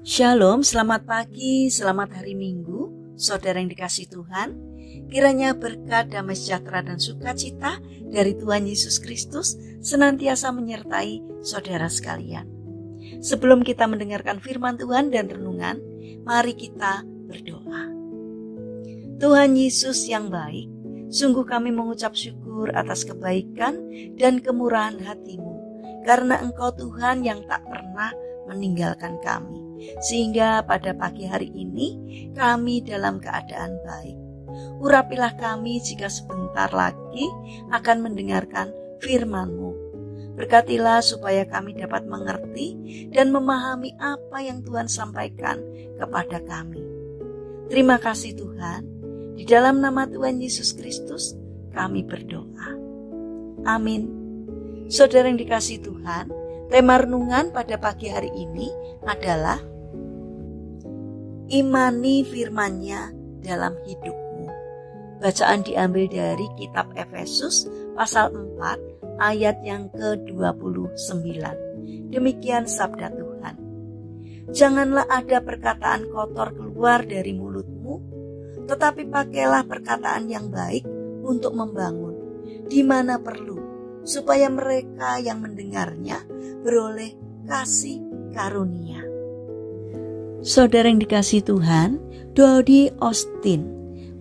Shalom, selamat pagi, selamat hari Minggu, saudara yang dikasihi Tuhan. Kiranya berkat, damai sejahtera dan sukacita dari Tuhan Yesus Kristus senantiasa menyertai saudara sekalian. Sebelum kita mendengarkan firman Tuhan dan renungan, mari kita berdoa. Tuhan Yesus yang baik, sungguh kami mengucap syukur atas kebaikan dan kemurahan hati-Mu, karena Engkau Tuhan yang tak pernah meninggalkan kami, sehingga pada pagi hari ini kami dalam keadaan baik. Urapilah kami jika sebentar lagi akan mendengarkan firman-Mu. Berkatilah supaya kami dapat mengerti dan memahami apa yang Tuhan sampaikan kepada kami. Terima kasih Tuhan, di dalam nama Tuhan Yesus Kristus kami berdoa. Amin. Saudara yang dikasihi Tuhan, tema renungan pada pagi hari ini adalah imani firman-Nya dalam hidupmu. Bacaan diambil dari kitab Efesus pasal 4 ayat yang ke-29. Demikian sabda Tuhan. Janganlah ada perkataan kotor keluar dari mulutmu, tetapi pakailah perkataan yang baik untuk membangun, di mana perlu, supaya mereka yang mendengarnya beroleh kasih karunia. Saudara yang dikasihi Tuhan, Dodi Austin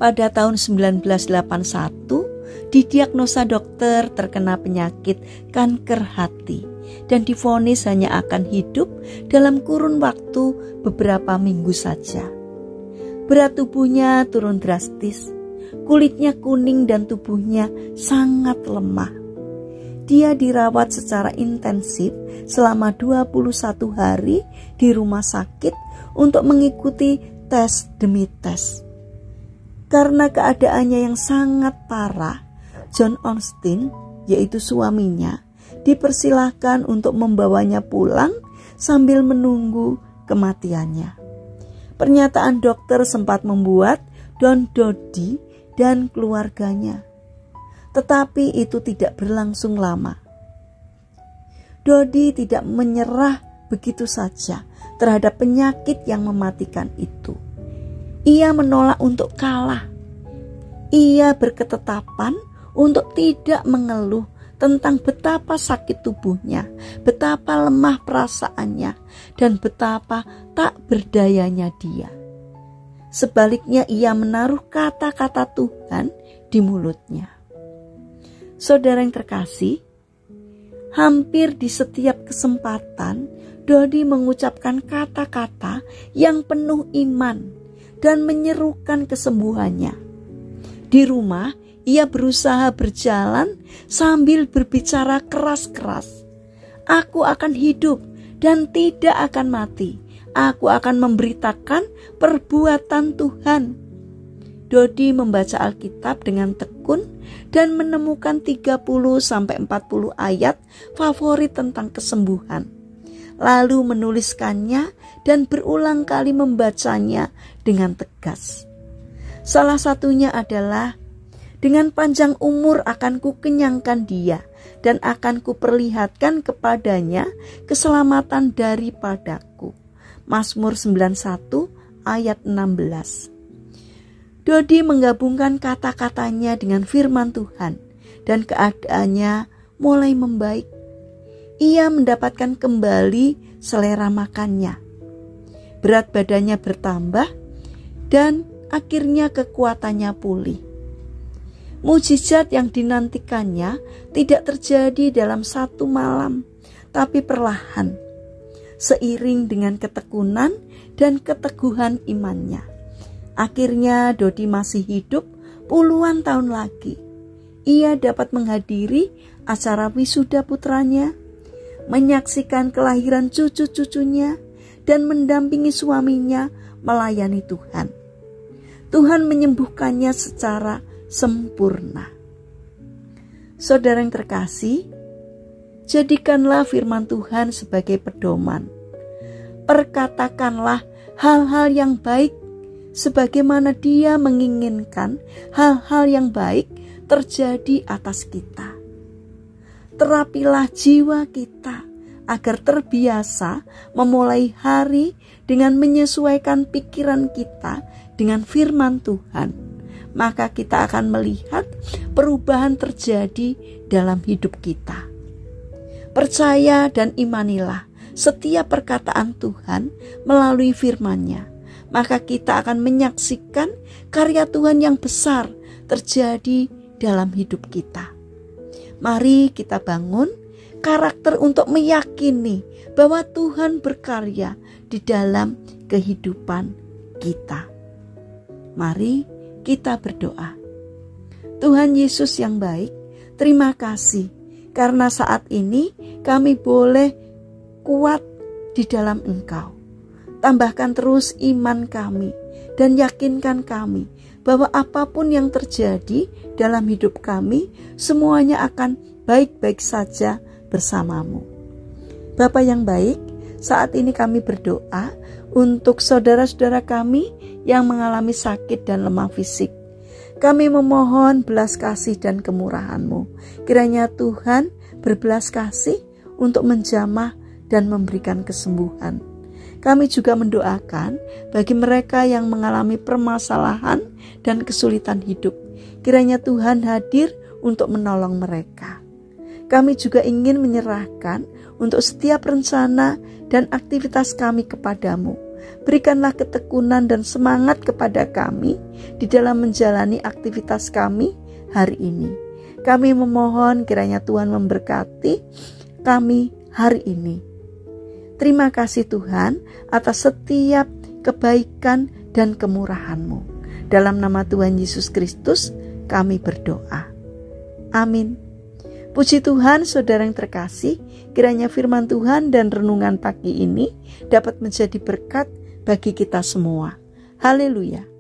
pada tahun 1981 didiagnosa dokter terkena penyakit kanker hati dan divonis hanya akan hidup dalam kurun waktu beberapa minggu saja. Berat tubuhnya turun drastis, kulitnya kuning dan tubuhnya sangat lemah. Dia dirawat secara intensif selama 21 hari di rumah sakit untuk mengikuti tes demi tes. Karena keadaannya yang sangat parah, John Austin, yaitu suaminya, dipersilahkan untuk membawanya pulang sambil menunggu kematiannya. Pernyataan dokter sempat membuat Don Dodi dan keluarganya. Tetapi itu tidak berlangsung lama. Dodi tidak menyerah begitu saja terhadap penyakit yang mematikan itu. Ia menolak untuk kalah. Ia berketetapan untuk tidak mengeluh tentang betapa sakit tubuhnya, betapa lemah perasaannya, dan betapa tak berdayanya dia. Sebaliknya ia menaruh kata-kata Tuhan di mulutnya. Saudara yang terkasih, hampir di setiap kesempatan Dodi mengucapkan kata-kata yang penuh iman dan menyerukan kesembuhannya. Di rumah, ia berusaha berjalan sambil berbicara keras-keras. Aku akan hidup dan tidak akan mati. Aku akan memberitakan perbuatan Tuhan. Dodi membaca Alkitab dengan tekun dan menemukan 30-40 ayat favorit tentang kesembuhan. Lalu menuliskannya dan berulang kali membacanya dengan tegas. Salah satunya adalah, dengan panjang umur akan kukenyangkan dia dan akan kuperlihatkan kepadanya keselamatan daripadaku. Mazmur 91 ayat 16. Dodi menggabungkan kata-katanya dengan firman Tuhan dan keadaannya mulai membaik. Ia mendapatkan kembali selera makannya. Berat badannya bertambah dan akhirnya kekuatannya pulih. Mujizat yang dinantikannya tidak terjadi dalam satu malam, tapi perlahan, seiring dengan ketekunan dan keteguhan imannya. Akhirnya Dodi masih hidup puluhan tahun lagi. Ia dapat menghadiri acara wisuda putranya, menyaksikan kelahiran cucu-cucunya, dan mendampingi suaminya melayani Tuhan. Tuhan menyembuhkannya secara sempurna. Saudara yang terkasih, jadikanlah firman Tuhan sebagai pedoman. Perkatakanlah hal-hal yang baik sebagaimana Dia menginginkan hal-hal yang baik terjadi atas kita. Terapilah jiwa kita agar terbiasa memulai hari dengan menyesuaikan pikiran kita dengan firman Tuhan, maka kita akan melihat perubahan terjadi dalam hidup kita. Percaya dan imanilah setiap perkataan Tuhan melalui firman-Nya, maka kita akan menyaksikan karya Tuhan yang besar terjadi dalam hidup kita. Mari kita bangun karakter untuk meyakini bahwa Tuhan berkarya di dalam kehidupan kita. Mari kita berdoa. Tuhan Yesus yang baik, terima kasih karena saat ini kami boleh kuat di dalam Engkau. Tambahkan terus iman kami dan yakinkan kami bahwa apapun yang terjadi dalam hidup kami, semuanya akan baik-baik saja bersamamu. Bapa yang baik, saat ini kami berdoa untuk saudara-saudara kami yang mengalami sakit dan lemah fisik. Kami memohon belas kasih dan kemurahan-Mu. Kiranya Tuhan berbelas kasih untuk menjamah dan memberikan kesembuhan. Kami juga mendoakan bagi mereka yang mengalami permasalahan dan kesulitan hidup. Kiranya Tuhan hadir untuk menolong mereka. Kami juga ingin menyerahkan untuk setiap rencana dan aktivitas kami kepadamu. Berikanlah ketekunan dan semangat kepada kami di dalam menjalani aktivitas kami hari ini. Kami memohon kiranya Tuhan memberkati kami hari ini. Terima kasih Tuhan atas setiap kebaikan dan kemurahan-Mu. Dalam nama Tuhan Yesus Kristus kami berdoa. Amin. Puji Tuhan, saudara yang terkasih, kiranya firman Tuhan dan renungan pagi ini dapat menjadi berkat bagi kita semua. Haleluya.